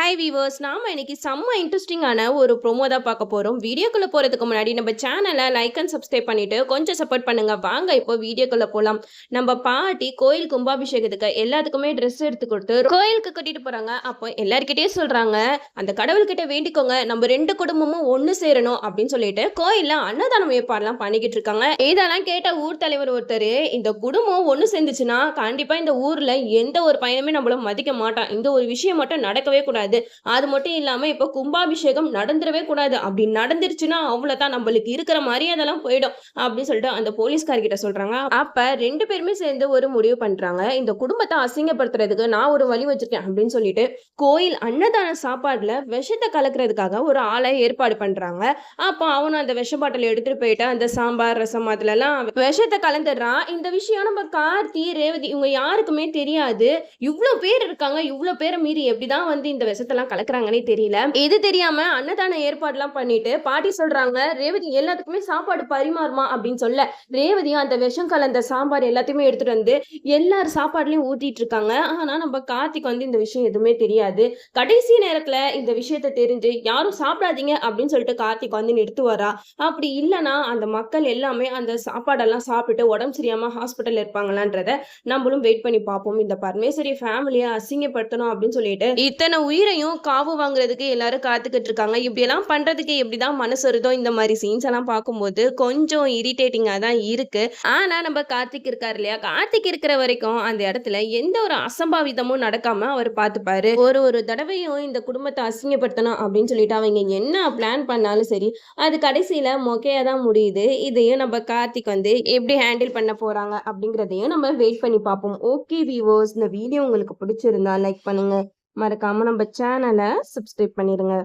Hi viewers, நாம இன்னைக்கு செம்ம இன்ட்ரெஸ்டிங்கான ஒரு ப்ரோமோ தான் பார்க்க போறோம். வீடியோக்குள்ள போறதுக்கு முன்னாடி நம்ம சேனலை லைக் அண்ட் சப்ஸ்கிரைப் பண்ணிட்டு கொஞ்சம் சப்போர்ட் பண்ணுங்க. வாங்க இப்போ வீடியோக்குள்ள போலாம். நம்ம பாட்டி கோயில் கும்பாபிஷேகத்துக்கு எல்லாத்துக்குமே ட்ரெஸ் எடுத்து கொடுத்து கோயிலுக்கு கட்டிட்டு போறாங்க. அப்போ எல்லார்கிட்டயும் சொல்றாங்க, அந்த கடவுள்கிட்ட வேண்டிக்கோங்க, நம்ம 2 குடும்பமும் ஒண்ணு சேரணும் அப்படின்னு சொல்லிட்டு கோயில்ல அன்னதானம் ஏற்பாடுலாம் பண்ணிக்கிட்டு இருக்காங்க. இதெல்லாம் கேட்ட ஊர் தலைவர் ஒருத்தர், இந்த குடும்பம் ஒண்ணு சேர்ந்துச்சுன்னா கண்டிப்பா இந்த ஊர்ல எந்த ஒரு பையனுமே நம்மள மதிக்க மாட்டான், இந்த ஒரு விஷயம் மட்டும் நடக்கவே கூடாது. அது மட்டும் இல்லாம இப்ப கும்பாபிஷேகம் நடந்துடவே கூடாது, அப்படி நடந்துருச்சுன்னா அவ்வளவுதான், நம்மளுக்கு இருக்கிற மரியாதைலாம் போயிடும் அப்படின்னு சொல்லிட்டு அந்த போலீஸ்கார்கிட்ட சொல்றாங்க. அப்ப 2 பேருமே சேர்ந்து ஒரு முடிவு பண்றாங்க, இந்த குடும்பத்தை அசிங்கப்படுத்துறதுக்கு நான் ஒரு வழி வச்சிருக்கேன் அப்படின்னு சொல்லிட்டு கோயில் அன்னதான சாப்பாடுல விஷத்தை கலக்கிறதுக்காக ஒரு ஆளை ஏற்பாடு பண்றாங்க. அப்போ அவனும் அந்த விஷ பாட்டில் எடுத்துட்டு போயிட்டு அந்த சாம்பார் ரசம் அதுல எல்லாம் விஷத்தை கலந்துடுறான். இந்த விஷயம் நம்ம கார்த்தி ரேவதி இவங்க யாருக்குமே தெரியாது. இவ்வளவு பேர் இருக்காங்க, இவ்வளவு பேரை மீறி எப்படிதான் இந்த விஷத்தெல்லாம் கலக்குறாங்கன்னே தெரியல. இது தெரியாம அன்னதான ஏற்பாடுலாம் பண்ணிட்டு பாட்டி சொல்றாங்க, ரேவதி எல்லாத்துக்குமே சாப்பாடு பரிமாறுமா அப்படின்னு சொல்ல, ரேவதி அந்த விஷம் கலந்த சாம்பார் எல்லாத்தையுமே எடுத்துட்டு வந்து எல்லாரும் சாப்பாடுலயும் ஊத்திட்டு இருக்காங்க. ஆனா நம்ம கார்த்திக் இந்த விஷயம் எதுவுமே தெரியாது. கடைசி நேரத்துல இந்த விஷயத்த தெரிஞ்சு யாரும் சாப்பிடாதீங்க அப்படின்னு சொல்லிட்டு கார்த்திக் நிறுத்துவாரா? அப்படி இல்லைன்னா அந்த மக்கள் எல்லாமே அந்த சாப்பாடெல்லாம் சாப்பிட்டு உடம்பு சரியாம ஹாஸ்பிட்டல் இருப்பாங்களான்றத நம்மளும் வெயிட் பண்ணி பார்ப்போம். இந்த பரமேஸ்வரி ஃபேமிலியை அசிங்கப்படுத்தணும் அப்படின்னு சொல்லிட்டு இத்தனை உயிரையும் காவு வாங்குறதுக்கு எல்லாரும் காத்துக்கிட்டு இருக்காங்க. இப்படியெல்லாம் பண்றதுக்கு எப்படிதான் மனசு வருதோ, இந்த மாதிரி சீன்ஸ் எல்லாம் பார்க்கும்போது கொஞ்சம் இரிட்டேட்டிங்கா தான் இருக்கு. ஆனா நம்ம கார்த்திக் இருக்காரு இல்லையா, கார்த்திக் இருக்கிற வரைக்கும் அந்த இடத்துல எந்த ஒரு அசம்பாவிதமும் நடக்காம அவர் பார்த்துப்பாரு. ஒரு தடவையும் இந்த குடும்பத்தை அசிங்கப்படுத்தணும் அப்படின்னு சொல்லிட்டு அவங்க என்ன பிளான் பண்ணாலும் சரி, அது கடைசியில மொக்கையா தான் முடியுது. இதையும் நம்ம கார்த்திக் எப்படி ஹேண்டில் பண்ண போறாங்க அப்படிங்கிறதையும் நம்ம வெயிட் பண்ணி பார்ப்போம். ஓகே வியூவர்ஸ், இந்த வீடியோ உங்களுக்கு பிடிச்சிருந்தா லைக் பண்ணுங்க, மறக்காம நம்ம சேனலை சப்ஸ்கிரைப் பண்ணிடுங்க.